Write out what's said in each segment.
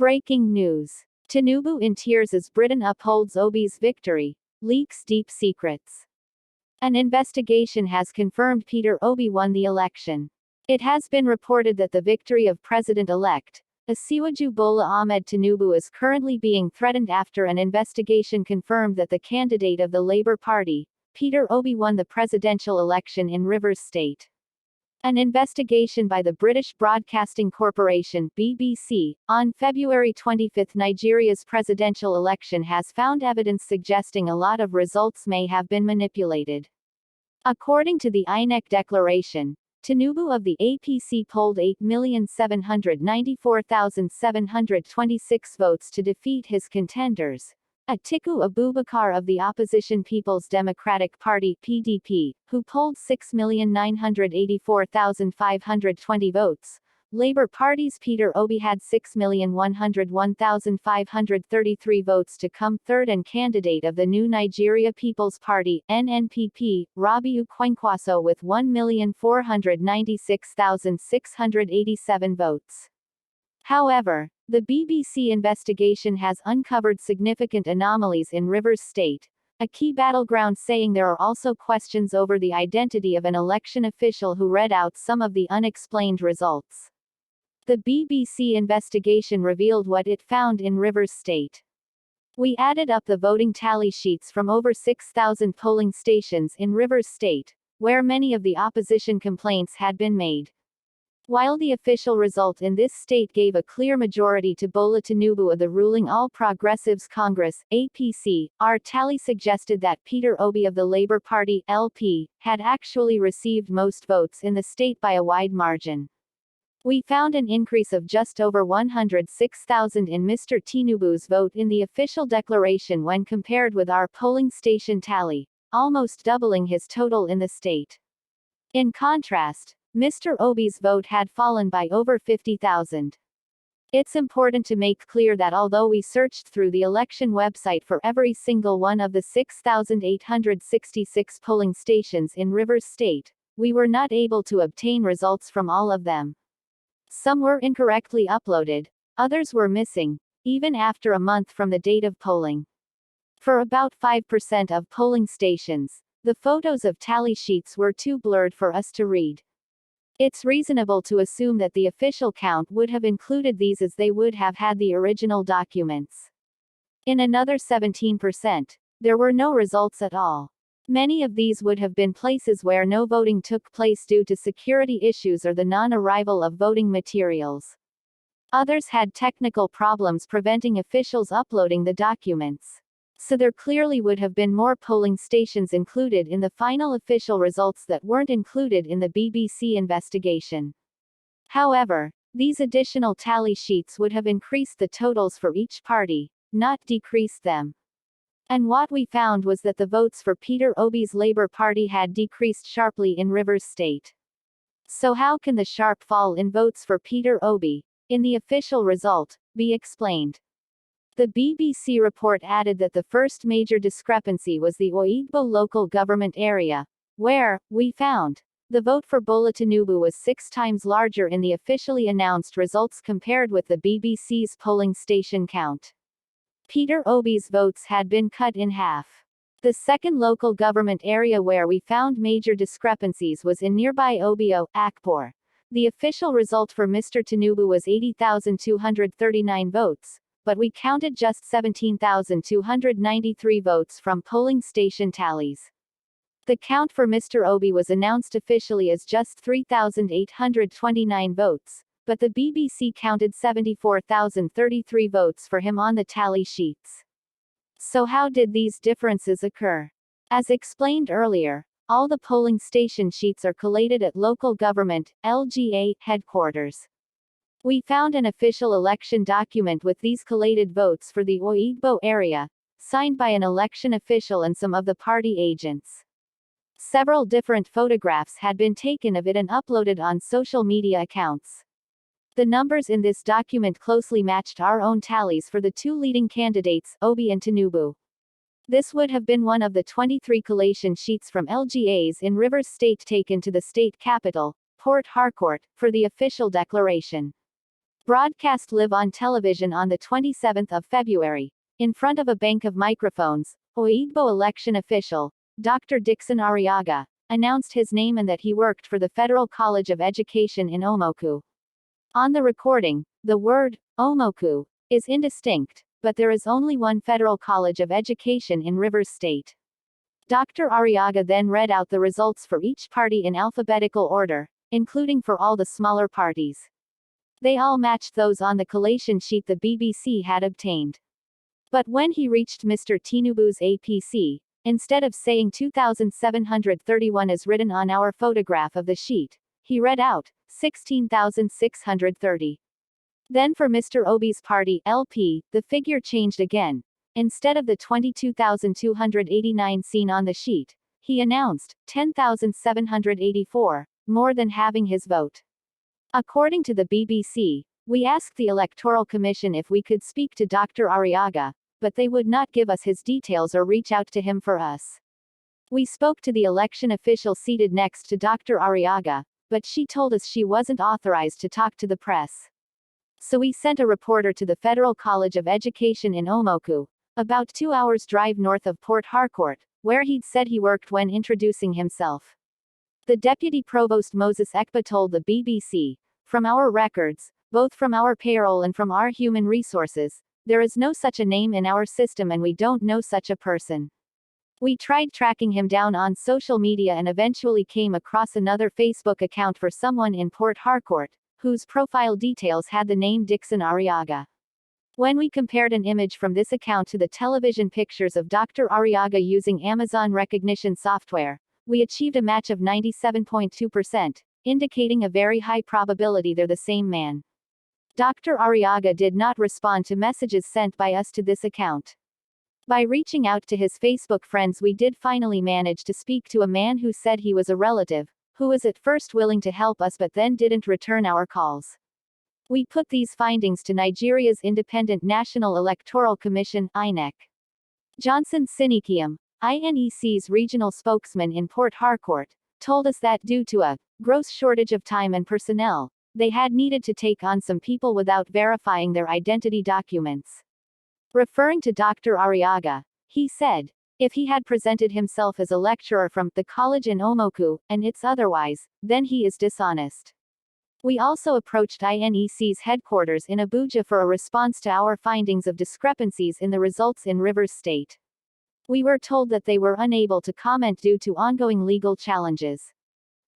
Breaking news. Tinubu in tears as Britain upholds Obi's victory, leaks deep secrets. An investigation has confirmed Peter Obi won the election. It has been reported that the victory of President-elect Asiwaju Bola Ahmed Tinubu is currently being threatened after an investigation confirmed that the candidate of the Labour Party, Peter Obi, won the presidential election in Rivers State. An investigation by the British Broadcasting Corporation (BBC) on February 25, Nigeria's presidential election has found evidence suggesting a lot of results may have been manipulated. According to the INEC declaration, Tinubu of the APC polled 8,794,726 votes to defeat his contenders, Atiku Abubakar of the opposition People's Democratic Party (PDP), who polled 6,984,520 votes. Labour Party's Peter Obi had 6,101,533 votes to come third, and candidate of the New Nigeria People's Party (NNPP), Rabiu Kwankwaso, with 1,496,687 votes. However, the BBC investigation has uncovered significant anomalies in Rivers State, a key battleground, saying there are also questions over the identity of an election official who read out some of the unexplained results. The BBC investigation revealed what it found in Rivers State. We added up the voting tally sheets from over 6,000 polling stations in Rivers State, where many of the opposition complaints had been made. While the official result in this state gave a clear majority to Bola Tinubu of the ruling All Progressives Congress (APC), our tally suggested that Peter Obi of the Labour Party (LP) had actually received most votes in the state by a wide margin. We found an increase of just over 106,000 in Mr. Tinubu's vote in the official declaration when compared with our polling station tally, almost doubling his total in the state. In contrast, Mr. Obi's vote had fallen by over 50,000. It's important to make clear that although we searched through the election website for every single one of the 6,866 polling stations in Rivers State, we were not able to obtain results from all of them. Some were incorrectly uploaded, others were missing, even after a month from the date of polling. For about 5% of polling stations, the photos of tally sheets were too blurred for us to read. It's reasonable to assume that the official count would have included these, as they would have had the original documents. In another 17%, there were no results at all. Many of these would have been places where no voting took place due to security issues or the non-arrival of voting materials. Others had technical problems preventing officials uploading the documents. So there clearly would have been more polling stations included in the final official results that weren't included in the BBC investigation. However, these additional tally sheets would have increased the totals for each party, not decreased them. And what we found was that the votes for Peter Obi's Labour Party had decreased sharply in Rivers State. So how can the sharp fall in votes for Peter Obi, in the official result, be explained? The BBC report added that the first major discrepancy was the Oigbo local government area, where, we found, the vote for Bola Tinubu was 6 times larger in the officially announced results compared with the BBC's polling station count. Peter Obi's votes had been cut in half. The second local government area where we found major discrepancies was in nearby Obio, Akpor. The official result for Mr. Tinubu was 80,239 votes, but we counted just 17,293 votes from polling station tallies. The count for Mr. Obi was announced officially as just 3,829 votes, but the BBC counted 74,033 votes for him on the tally sheets. So how did these differences occur? As explained earlier, all the polling station sheets are collated at local government (LGA) headquarters. We found an official election document with these collated votes for the Oigbo area, signed by an election official and some of the party agents. Several different photographs had been taken of it and uploaded on social media accounts. The numbers in this document closely matched our own tallies for the 2 leading candidates, Obi and Tinubu. This would have been one of the 23 collation sheets from LGAs in Rivers State taken to the state capital, Port Harcourt, for the official declaration. broadcast live on television on the 27th of February. In front of a bank of microphones, Oigbo election official, Dr. Dixon Arriaga, announced his name and that he worked for the Federal College of Education in Omoku. On the recording, the word, Omoku, is indistinct, but there is only one Federal College of Education in Rivers State. Dr. Arriaga then read out the results for each party in alphabetical order, including for all the smaller parties. They all matched those on the collation sheet the BBC had obtained. But when he reached Mr. Tinubu's APC, instead of saying 2,731 as written on our photograph of the sheet, he read out 16,630. Then for Mr. Obi's party LP, the figure changed again. Instead of the 22,289 seen on the sheet, he announced 10,784, more than having his vote. According to the BBC, we asked the Electoral Commission if we could speak to Dr. Arriaga, but they would not give us his details or reach out to him for us. We spoke to the election official seated next to Dr. Arriaga, but she told us she wasn't authorized to talk to the press. So we sent a reporter to the Federal College of Education in Omoku, about 2 hours drive north of Port Harcourt, where he'd said he worked when introducing himself. The Deputy Provost Moses Ekpa told the BBC, "From our records, both from our payroll and from our human resources, there is no such a name in our system and we don't know such a person. We tried tracking him down on social media and eventually came across another Facebook account for someone in Port Harcourt, whose profile details had the name Dixon Arriaga. When we compared an image from this account to the television pictures of Dr. Arriaga using Amazon recognition software, we achieved a match of 97.2%, indicating a very high probability they're the same man." Dr. Arriaga did not respond to messages sent by us to this account. By reaching out to his Facebook friends, we did finally manage to speak to a man who said he was a relative, who was at first willing to help us but then didn't return our calls. We put these findings to Nigeria's Independent National Electoral Commission (INEC). Johnson Sinikiam, INEC's regional spokesman in Port Harcourt, told us that due to a gross shortage of time and personnel, they had needed to take on some people without verifying their identity documents. Referring to Dr. Arriaga, he said, if he had presented himself as a lecturer from the college in Omoku, and it's otherwise, then he is dishonest. We also approached INEC's headquarters in Abuja for a response to our findings of discrepancies in the results in Rivers State. We were told that they were unable to comment due to ongoing legal challenges.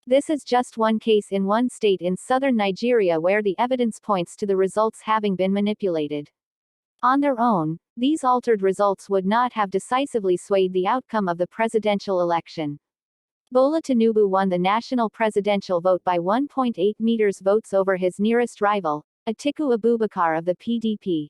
This is just one case in one state in southern Nigeria where the evidence points to the results having been manipulated. On their own, these altered results would not have decisively swayed the outcome of the presidential election. Bola Tinubu won the national presidential vote by 1.8 meters votes over his nearest rival, Atiku Abubakar of the PDP.